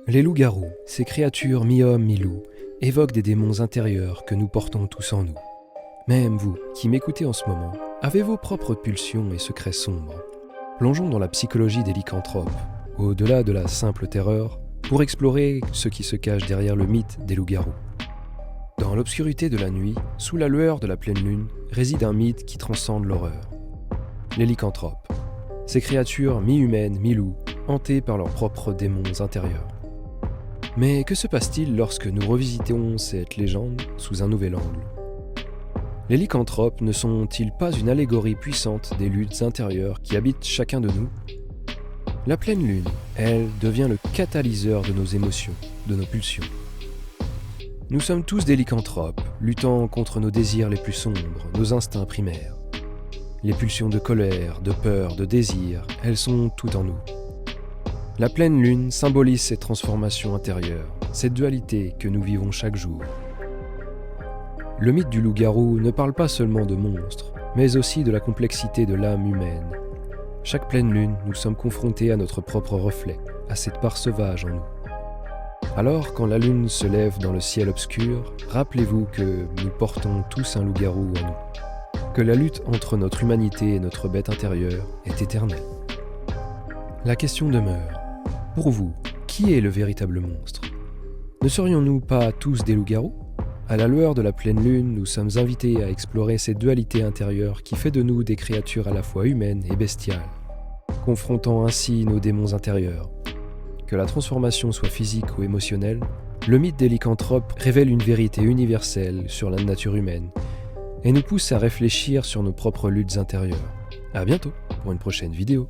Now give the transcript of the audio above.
Les loups-garous, ces créatures mi-homme, mi-loup, évoquent des démons intérieurs que nous portons tous en nous. Même vous, qui m'écoutez en ce moment, avez vos propres pulsions et secrets sombres. Plongeons dans la psychologie des lycanthropes, au-delà de la simple terreur, pour explorer ce qui se cache derrière le mythe des loups-garous. Dans l'obscurité de la nuit, sous la lueur de la pleine lune, réside un mythe qui transcende l'horreur. Les lycanthropes, ces créatures mi-humaines, mi-loups, hantées par leurs propres démons intérieurs. Mais que se passe-t-il lorsque nous revisitons cette légende sous un nouvel angle ? Les lycanthropes ne sont-ils pas une allégorie puissante des luttes intérieures qui habitent chacun de nous ? La pleine lune, elle, devient le catalyseur de nos émotions, de nos pulsions. Nous sommes tous des lycanthropes, luttant contre nos désirs les plus sombres, nos instincts primaires. Les pulsions de colère, de peur, de désir, elles sont toutes en nous. La pleine lune symbolise cette transformation intérieure, cette dualité que nous vivons chaque jour. Le mythe du loup-garou ne parle pas seulement de monstres, mais aussi de la complexité de l'âme humaine. Chaque pleine lune, nous sommes confrontés à notre propre reflet, à cette part sauvage en nous. Alors, quand la lune se lève dans le ciel obscur, rappelez-vous que nous portons tous un loup-garou en nous. Que la lutte entre notre humanité et notre bête intérieure est éternelle. La question demeure. Pour vous, qui est le véritable monstre ? Ne serions-nous pas tous des loups-garous ? À la lueur de la pleine lune, nous sommes invités à explorer cette dualité intérieure qui fait de nous des créatures à la fois humaines et bestiales, confrontant ainsi nos démons intérieurs. Que la transformation soit physique ou émotionnelle, le mythe des lycanthropes révèle une vérité universelle sur la nature humaine et nous pousse à réfléchir sur nos propres luttes intérieures. À bientôt pour une prochaine vidéo.